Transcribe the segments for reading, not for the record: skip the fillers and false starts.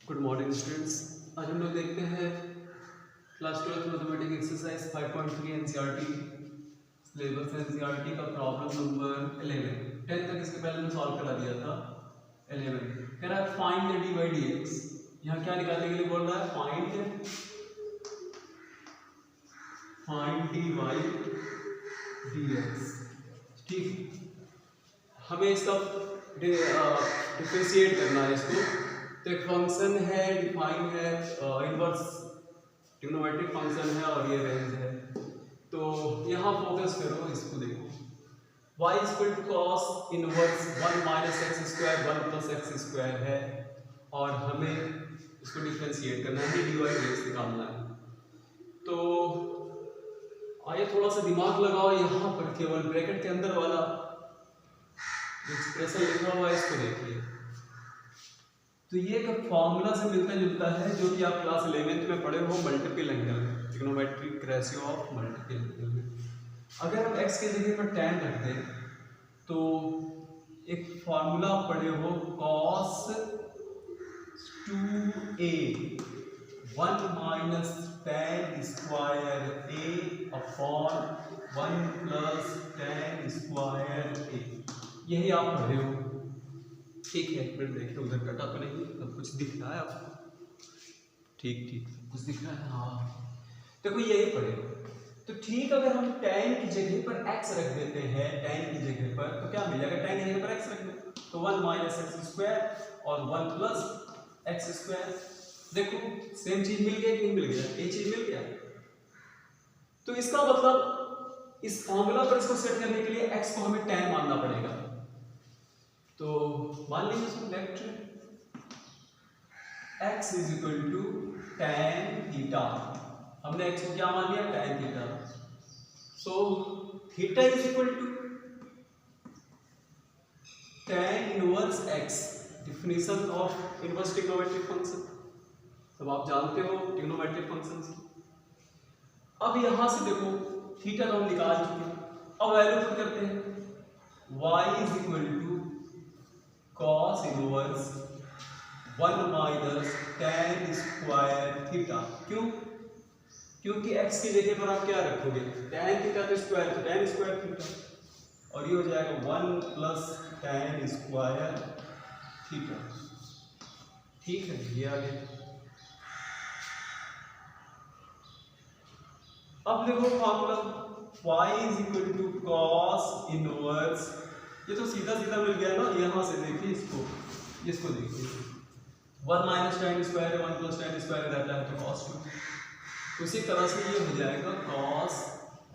Good morning students. आज हम लोग देखते हैं class 12 mathematics exercise 5.3 NCERT syllabus NCERT का प्रॉब्लम नंबर 11। 10 तक इसके पहले मैं सॉल्व करा दिया था। 11 कह रहा है find the D by D x. यहाँ क्या निकालने के लिए बोल रहा है? Find D by D x. ठीक, हमें इसका डिफरेंशिएट करना है इसको। तो एक फंक्शन है, डिफाइन है, इनवर्स ट्रिग्नोमेट्रिक फंक्शन है और ये रेंज है। तो यहाँ फोकस करो, इसको देखो। y equal to cos inverse 1 minus x square 1 plus x square है और हमें इसको डिफरेंशिएट करना है, डी वाई डी एक्स निकालना है। तो आइए थोड़ा सा दिमाग लगाओ, यहाँ पर केवल ब्रैकेट के अंदर वाला एक्सप्रेशन लिखा हुआ है, इसको देखिए। तो ये एक फॉर्मूला से मिलता जुलता है जो कि आप क्लास 11th में पढ़े हो, multiple angle, trigonometric ratio of multiple angle में। अगर हम x के जगह पर tan रख दें तो एक फॉर्मूला पढ़े हो cos 2a 1 minus tan square a upon 1 plus tan square a, यही आप पढ़े हो। ठीक है, फिर देखिए उधर कटा तो नहीं, अब कुछ दिख रहा है आपको? ठीक ठीक, कुछ दिख रहा है। हाँ देखो यही पढ़े। तो ठीक, अगर हम tan की जगह पर x रख देते हैं, tan की जगह पर, तो क्या मिल जाएगा? tan की जगह पर x रख दो तो 1 माइनस एक्स स्क्वायर और 1 प्लस एक्स स्क्वायर। देखो सेम चीज मिल गया कि नहीं मिल गया? ये चीज मिल गया। तो इसका मतलब इस फॉर्मूला पर इसको सेट करने के लिए x को हमें tan मानना पड़ेगा। तो मान लीजिए इसको let x is equal to tan theta. हमने x को क्या मान लिया? tan theta. So theta is equal to tan inverse x, definition of inverse trigonometric function. सब आप जानते हो ट्रिग्नोमेट्रिक फंक्शंस। अब यहां से देखो थीटा तो हम निकाल चुके हैं, अब वैल्यू पुट करते हैं। y is equal to cos inverse 1 minus tan square theta. क्यों? क्योंकि x की जगह पर आप क्या रखोगे? tan थीटा तो स्क्वायर, तो tan स्क्वायर थीटा, और ये हो जाएगा 1 प्लस tan स्क्वायर थीटा। ठीक है, ये आ गया। अब देखो formula y is equal to cos inverse, ये तो सीधा सीधा मिल गया ना। यहाँ से देखिए इसको देखिए, 1 माइनस tan स्क्वायर है, 1 प्लस tan स्क्वायर रहता है तो cos 2। उसी तरह से ये हो जाएगा cos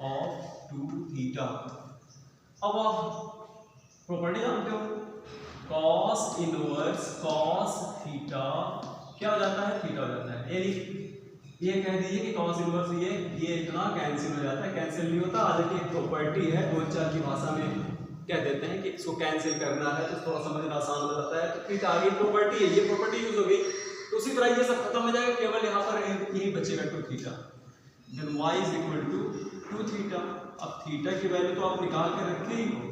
ऑफ 2 थीटा। अब आप प्रॉपर्टी जानते हो, cos इनवर्स cos थीटा क्या हो जाता है? थीटा हो जाता है। ये कह दीजिए कि cos इनवर्स ये इतना कैंसिल हो जाता है। कैंसिल नहीं होता, हालांकि एक प्रॉपर्टी है, 2-4 की भाषा में कह देते हैं कि इसको कैंसिल करना है तो थोड़ा समझना आसान हो जाता है। तो फिर आगे प्रॉपर्टी है, ये प्रॉपर्टी यूज हो गई तो उसी तरह ये सब खत्म हो जाएगा, केवल यहाँ पर यही बचेगा 2 theta. Then y is equal to 2 theta. अब थीटा की वैल्यू तो आप निकाल के रखे ही हो,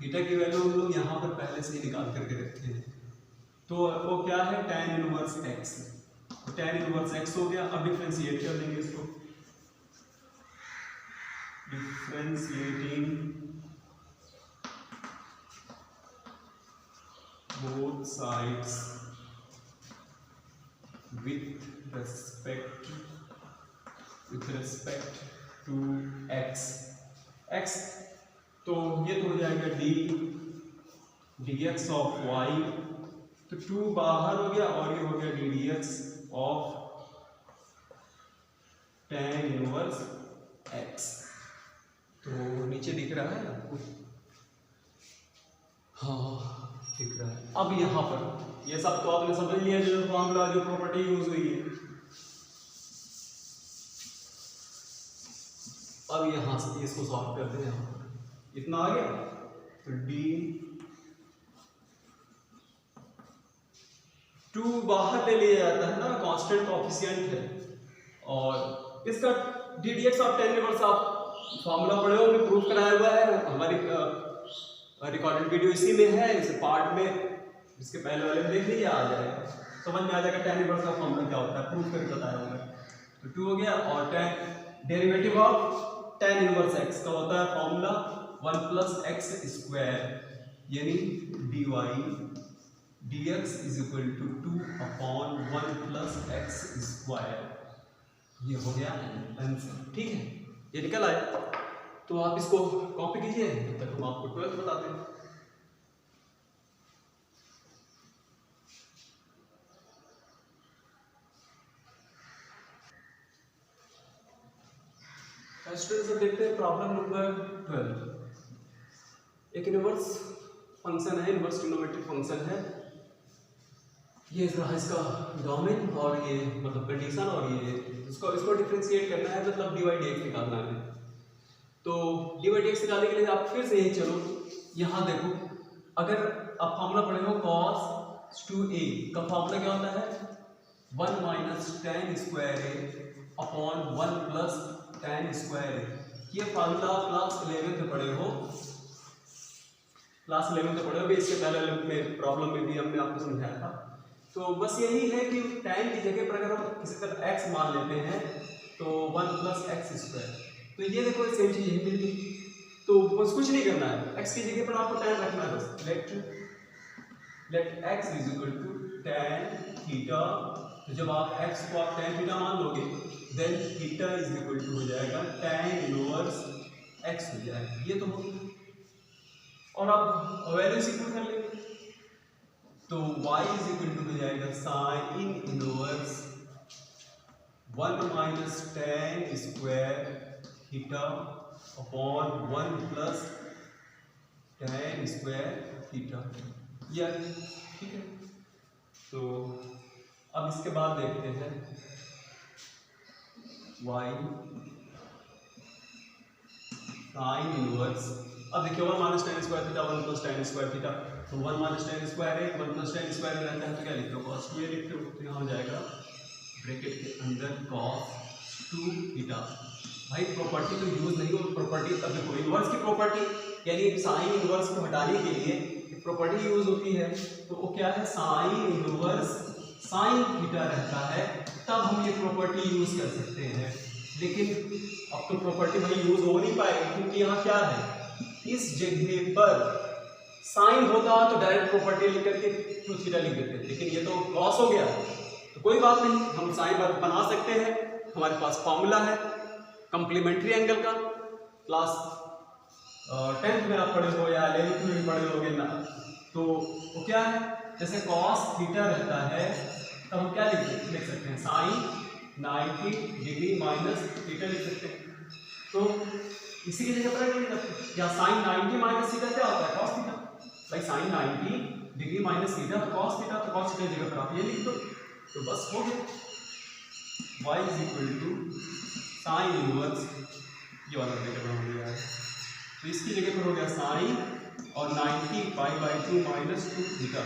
थीटा की वैल्यू हम लोग यहाँ पर पहले से ही निकाल करके रखे हैं। तो वो क्या है? tan inverse x। तो tan इनवर्स x हो गया। अब डिफरेंशिएट कर देंगे इसको, differentiating both sides with respect to x। तो ये तो हो जाएगा dx ऑफ y, तो 2 बाहर हो गया और ये हो गया dx of tan inverse x। तो नीचे दिख रहा है आपको? हाँ दिख रहा है। अब यहाँ पर ये सब तो आपने समझ लिया, जो फॉर्मूला, जो प्रॉपर्टी यूज हुई है। अब यहाँ से इसको सॉल्व करते हैं। यहाँ पर इतना आ गया तो d2 बाहर ले लिया जाता है ना, कांस्टेंट कोएफिशिएंट है, और इसका ddx ऑफ tan इनवर्स आप फॉर्मूला पढ़े हो, प्रूफ कराया हुआ है, हमारी रिकॉर्डेड वीडियो इसी में है, इस पार्ट में इसके पहले वाले में देख लीजिए, आ जाएगा, समझ में आ जाएगा tan इनवर्स का फॉर्मूला क्या होता है, प्रूफ करके बताया होगा। तो 2 हो गया, और tan derivative of tan inverse x का होता है फॉर्मूला 1 प्लस एक्स स्क्वायर, यानी dy dx is equal to 2 upon 1 plus x square. ये हो गया आंसर, ठीक है, ये निकल आया। तो आप इसको कॉपी कीजिए, तब तक हम आपको 12th बताते हैं। स्टूडेंट्स अब देखते हैं प्रॉब्लम नंबर 12। एक इनवर्स फंक्शन है, इनवर्स ट्रिग्नोमेट्रिक फंक्शन है, ये रहा इसका डोमेन और ये मतलब कंडीशन, और ये इसको डिफरेंशिएट करना है, मतलब dy dx निकालना है। तो dy dx निकालने के लिए आप फिर से यही चलो, यहाँ देखो, अगर आप फॉर्मूला पढ़े हो cos 2a का फॉर्मूला क्या होता है, 1 minus tan square a upon 1 plus tan square a। ये फॉर्मूला क्लास 11 में पढ़े हो, क्लास 11 में पढ़े हो, इसके पहले में प्रॉब्लम में भी हमने आपको समझाया था। तो बस यही है कि tan की जगह पर अगर हम किसी तरह x मान लेते हैं तो 1 प्लस एक्स स्क्वायर, तो ये देखो सेम चीज यही मिल गई। तो बस कुछ नहीं करना है, x की जगह पर आपको tan रखना है, बस let x is equal to tan theta. तो जब आप x को आप tan थीटा मान लोगे, then theta is equal to हो जाएगा tan इनवर्स x हो जाएगा, ये तो हो गया। और आप वैल्यू सिंपल कर लेंगे, तो y इज इक्वल टू हो जाएगा sine inverse 1 minus tan square theta upon 1 plus tan square theta, या ठीक है। तो अब इसके बाद देखते हैं y साइन इनवर्स, अब देखिए 1 minus tan square theta 1 plus tan square theta, तो 1 माइनस tan स्क्वायर है, 1 प्लस tan स्क्वायर रहता है, तो क्या लिखते हो cos 2a लिखते हो, तो यहाँ हो जाएगा ब्रैकेट के अंदर cos 2 थीटा। भाई प्रॉपर्टी तो यूज नहीं हो, प्रॉपर्टी तब देखो इनवर्स की प्रॉपर्टी, यानी साइन इनवर्स को हटाने के लिए प्रॉपर्टी यूज होती है, तो वो क्या है, साइन इनवर्स साइन थीटा रहता है, तब हम ये प्रॉपर्टी यूज कर सकते हैं। लेकिन अब तो प्रॉपर्टी भाई यूज हो नहीं पाएगी, क्योंकि यहाँ क्या है, इस जगह पर साइन होता तो डायरेक्ट प्रॉपर्टी लिख करके 2 थीटा लिख देते, लेकिन ये तो लॉस हो गया, तो कोई बात नहीं, हम साइन बना सकते हैं। हमारे पास फॉर्मूला है कॉम्प्लीमेंट्री एंगल का, क्लास 10th में आप पढ़े हो या 11th में भी पढ़े होगे ना, तो वो क्या है, जैसे cos थीटा रहता है, तब हम क्या लिख सकते हैं, साइन 90 डिग्री माइनस थीटा लिख सकते हैं। तो इसी की जगह पर क्या लिख सकते हैं, या साइन 90 माइनस थीटा क्या होता है, cos थीटा, भाई साइन 90 डिग्री माइनस थीटा तो cos थीटा, तो cos थीटा की जगह पर आप ये लिख दो, तो बस हो गया, y is equal to sine inverse, ये वाला ब्रैकेट बना दिया है, तो इसकी जगह पर हो गया साइन और 90 पाई बाई 2 माइनस 2 थीटा।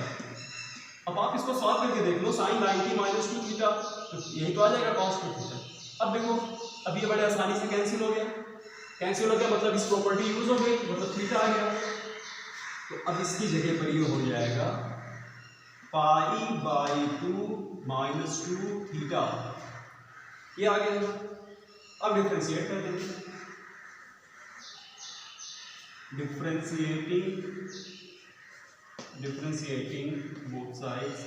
अब आप इसको सॉल्व करके देख लो, साइन 90 माइनस 2 थीटा, तो यही तो आ जाएगा cos 2 थीटा। अब देखो, अब ये बड़े आसानी से कैंसिल हो गया, मतलब इस प्रॉपर्टी यूज हो गई, मतलब थीटा आ गया। तो अब इसकी जगह पर ये हो जाएगा पाई बाई 2 माइनस 2 थीटा, ये आ गया। अब डिफरेंशिएट कर देंगे, differentiating both sides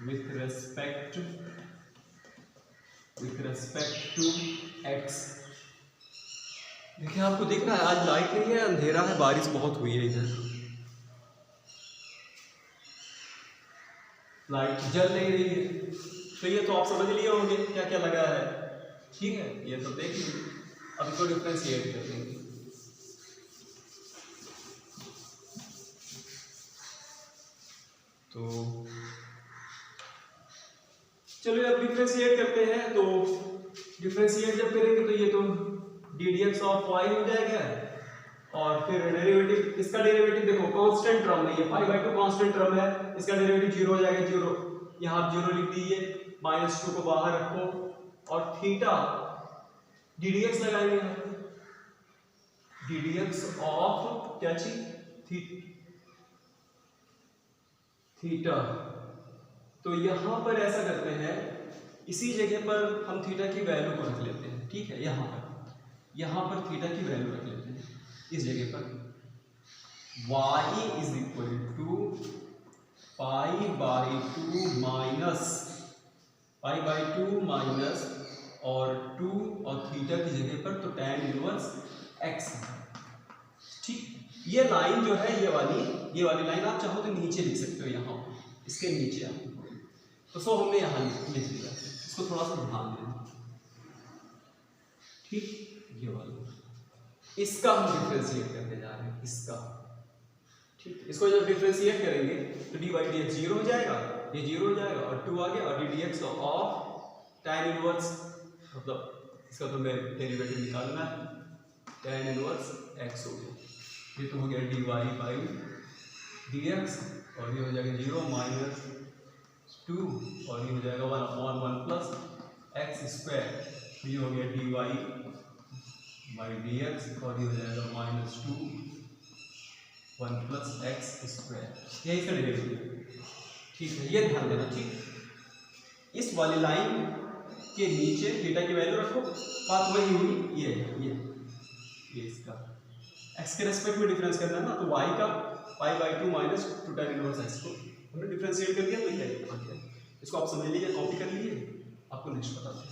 with respect to x। देखिए आपको दिख रहा है आज लाइट नहीं है, अंधेरा है, बारिश बहुत हुई है इधर, लाइट जल नहीं रही है, तो ये तो आप समझ लिए होंगे क्या क्या लगा है, ठीक है, ये तो देख लीजिए। अब इसको डिफरेंशिएट कर देंगे, तो चलिए अब डिफरेंशिएट करते हैं। तो डिफरेंशिएट जब करेंगे तो ये तो d d x of y हो जाएगा, और फिर डेरिवेटिव, इसका डेरिवेटिव देखो कांस्टेंट टर्म है, ये पाई बाई 2 कांस्टेंट टर्म है, इसका डेरिवेटिव 0 हो जाएगा, 0 यहाँ आप 0 लिख दीजिए, -2 को बाहर रखो, और थीटा डी डी एक्स लगाएंगे, ddx ऑफ क्या चीज थीटा। तो यहां पर ऐसा करते हैं, इसी जगह पर हम थीटा की वैल्यू को रख लेते हैं, ठीक है। यहां पर थीटा की वैल्यू रख लेते हैं इस जगह पर। y is equal to pi by two minus और 2 और थीटा की जगह पर तो tan इनवर्स x है, ठीक। ये लाइन जो है, ये वाली लाइन आप चाहो तो नीचे लिख सकते हो, यहाँ इसके नीचे आप तो सो हमने यहाँ लिख दिया, इसको थोड़ा सा ध्यान देना, ठीक। ये वाला इसका हम डिफरेंशिएट करने जा रहे हैं, इसका, ठीक। इसको जब डिफरेंशिएट करेंगे तो डी बाई डी एक्स 0 हो जाएगा, ये 0 हो जाएगा और 2 आ गया और D d x of tan inverse, मतलब इसका तो मैं डेरिवेटिव निकालना है, tan इनवर्स x हो गया। ये तो हो गया dy बाई dx और ये हो जाएगा 0 माइनस 2 और ये हो जाएगा 1/1 प्लस x स्क्वायर। तो ये हो गया dy बाई dx और ये हो जाएगा -2 1 प्लस x स्क्वायर, यही इसका डेरिवेटिव, ठीक है। ये ध्यान देना, ठीक। इस वाली लाइन के नीचे थीटा की वैल्यू रखो, बात वही हुई, ये इसका x के रेस्पेक्ट में डिफरेंस करना है ना, तो y का पाई by 2 minus 2 tan inverse x को हमने डिफरेंशिएट कर दिया, तो ये है। इसको आप समझ लीजिए, कॉपी कर लीजिए, आपको नेक्स्ट बता दें।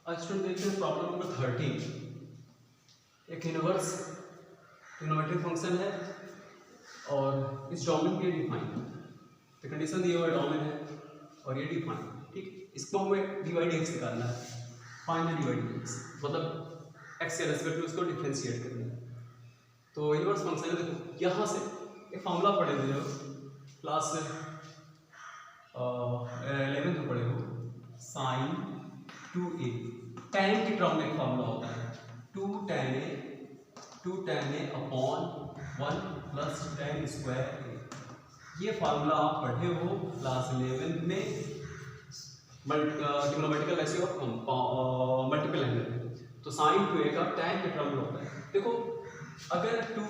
आज स्टूडेंट देखते हैं प्रॉब्लम नंबर 13। एक इनवर्स ट्रिग्नोमेट्रिक फंक्शन है और इस डोमेन के डिफाइन है, तो कंडीशन दिया हुआ डोमेन है और ये डिफाइन, ठीक। इसको हमें डी बाई डी एक्स निकालना है, find D by D x, मतलब एक्स के रेस्पेक्ट में उसको डिफरेंशिएट करना है। तो इनवर्स फंक्शन है, देखो यहाँ से एक फॉर्मूला पढ़े हुए हो क्लास 11 में पढ़े हो, साइन 2a tan की टर्म में एक फार्मूला होता है 2 tan a upon 1 plus tan square a। ये फार्मूला आप पढ़े हो क्लास 11 में trigonometrical ratio of multiple angle. तो साइन 2a का tan के टर्म में होता है। देखो अगर 2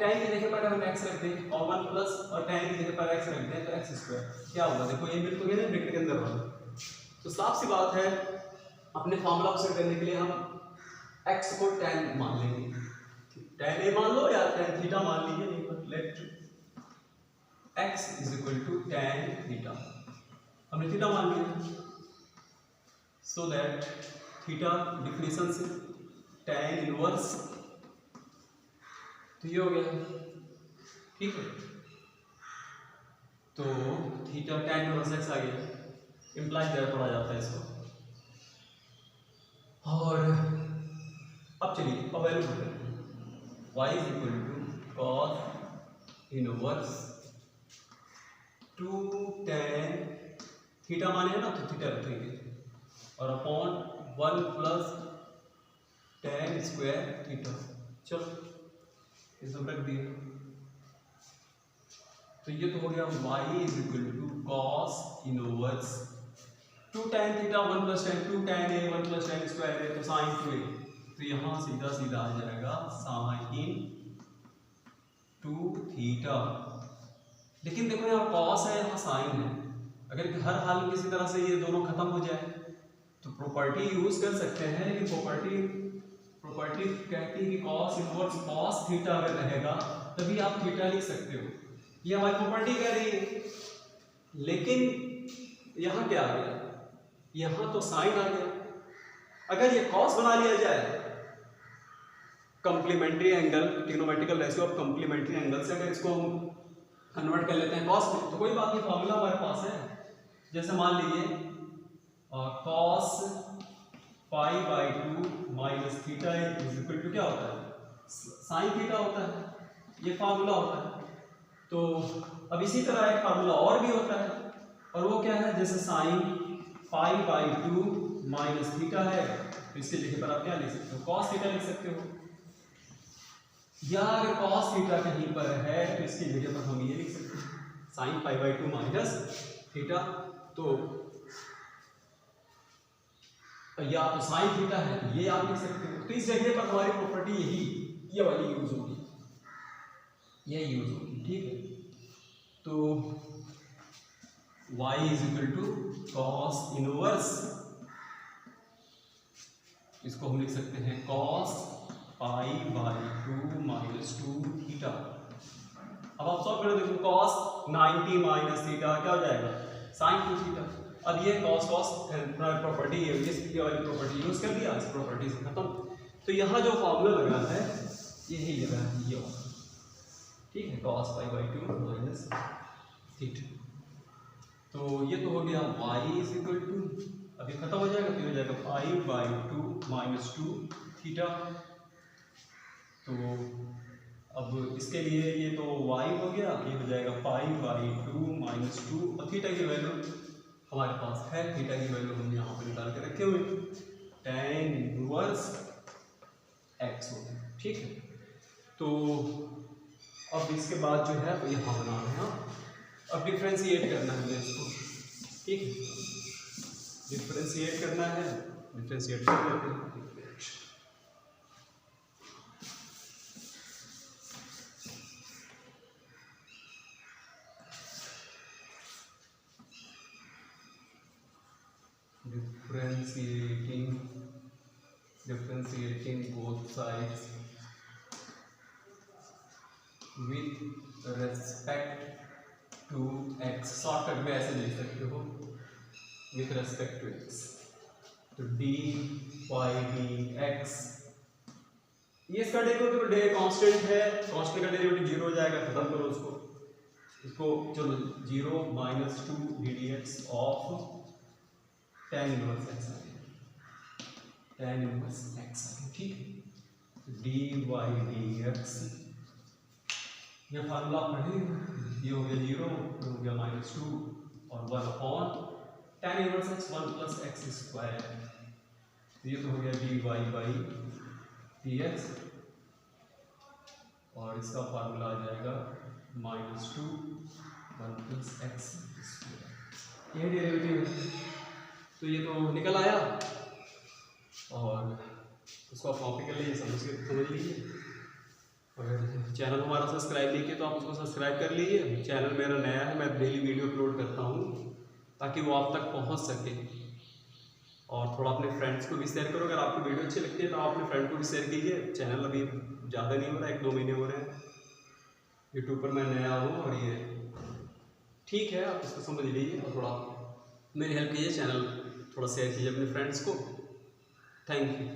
tan की जगह पर हम x रखते हैं और 1 प्लस और tan की जगह पर x रखते हैं तो x स्क्वायर क्या होगा, देखो ये मिल तो गया ना ब्रैकेट के अंदर वाला। तो साफ सी बात है, अपने फार्मूला को सेट करने के लिए हम x को tan मान लेंगे, tan a मान लो या tan थीटा मान लीजिए, नहीं पर let x is equal to tan theta, हमने थीटा मान लिया, सो दैट थीटा डिफिनेशन से tan इनवर्स, तो ये हो गया, ठीक है। तो थीटा tan इनवर्स x आ गया, इम्प्लाई दैट पढ़ा जाता है इसको। और अब चलिए अब वैल्यू पुट करते हैं, y is equal to cos inverse 2 tan theta माने है ना, तो थीटा रखेंगे और upon 1 plus tan square theta. चलो ये सब रख दिया, तो ये तो हो गया y is equal to cos inverse 2 tan theta 1 plus tan 2 tan a 1 plus tan square है, तो साइन 2a, तो यहाँ सीधा सीधा आ जाएगा साइन 2 थीटा। लेकिन देखो यहाँ कॉस है, यहाँ साइन है, अगर हर हाल में किसी तरह से ये दोनों खत्म हो जाए तो प्रॉपर्टी यूज कर सकते हैं, लेकिन प्रॉपर्टी कहती है कि कॉस इनवर्स कॉस थीटा अगर रहेगा तभी आप थीटा लिख सकते हो, ये हमारी प्रॉपर्टी कह रही है। लेकिन यहाँ क्या आ गया, यहाँ तो साइन आ गया। अगर ये कॉस बना लिया जाए complementary angle, trigonometrical ratio of complementary angle से अगर इसको हम कन्वर्ट कर लेते हैं कॉस में, तो कोई बात नहीं, फॉर्मूला हमारे पास है। जैसे मान लीजिए cos pi by 2 minus theta is equal to क्या होता है, साइन थीटा होता है, ये फार्मूला होता है। तो अब इसी तरह एक फार्मूला और भी होता है, और वो क्या है, जैसे sine pi by 2 minus theta है, तो इसके जगह पर आप क्या लिख सकते हो, कॉस थीटा लिख सकते हो, या अगर कॉस थीटा कहीं पर है तो इसकी जगह पर हम ये लिख सकते हैं sine pi by 2 minus theta. तो या तो साइन थीटा है तो ये आप लिख सकते हो। तो इस जगह पर हमारी प्रॉपर्टी यही ये वाली यूज होगी, ये यूज होगी, ठीक है। तो y is equal to cos inverse, इसको हम लिख सकते हैं cos pi by 2 minus 2 theta. अब आप सॉल्व करो, देखो कॉस 90 माइनस थीटा क्या हो जाएगा, साइन 2 थीटा। अब ये कॉस कॉस प्रॉपर्टी है, ये वाली प्रॉपर्टी यूज कर दिया, इस प्रॉपर्टी से खत्म। तो यहाँ जो फॉर्मूला लगा है यही लगा है, ये वाला, ठीक है, cos pi by 2 minus theta. तो ये तो हो गया y इज इक्वल टू, अभी खत्म हो जाएगा, फिर हो जाएगा पाई बाई 2 माइनस 2 थीटा। तो अब इसके लिए ये तो y हो गया, ये हो जाएगा पाई बाई 2 माइनस 2, और थीटा की वैल्यू हमारे पास है, थीटा की वैल्यू हम यहाँ पर निकाल के रखे हुए, tan इनवर्स x हो गया, ठीक है। तो अब इसके बाद जो है वो यहाँ बना रहे हैं, अब डिफ्रेंशिएट करना है इसको, ठीक है, डिफ्रेंशिएट करना है, डिफ्रेंशिएट कर लेते हैं। differentiating both sides with respect to x, shortcut में ऐसे लिख सकते हो, with respect to x। तो dy dx, ये इसका डेरिवेटिव, डे कांस्टेंट है, कांस्टेंट का डेरिवेटिव 0 हो जाएगा, खत्म करो इसको चलो 0 minus 2 dx of tan inverse x आ गया, tan इनवर्स x आ गया, ठीक है। dy dx, ये फार्मूला पढ़े, ये हो गया 0, ये हो गया माइनस 2 और 1 upon tan inverse x 1 plus x square, ये तो हो गया dy बाई dx, और इसका फार्मूला आ जाएगा माइनस 2 1 प्लस x स्क्वायर, ये डेरिवेटिव है। तो ये तो निकल आया, और उसको आप कॉपी कर लीजिए, समझ लीजिए। अगर चैनल हमारा सब्सक्राइब नहीं किया तो आप उसको सब्सक्राइब कर लीजिए। चैनल मेरा नया है, मैं डेली वीडियो अपलोड करता हूँ ताकि वो आप तक पहुँच सके, और थोड़ा अपने फ्रेंड्स को भी शेयर करो। अगर आपको वीडियो अच्छी लगती है तो आप अपने फ्रेंड को भी शेयर कीजिए। चैनल अभी ज़्यादा नहीं हो रहा है, 1-2 महीने हो रहे हैं, यूट्यूब पर मैं नया हूँ, और ये ठीक है, आप इसको समझ लीजिए और थोड़ा मेरी हेल्प कीजिए, चैनल थोड़ा शेयर कीजिए अपने फ्रेंड्स को। Thank you.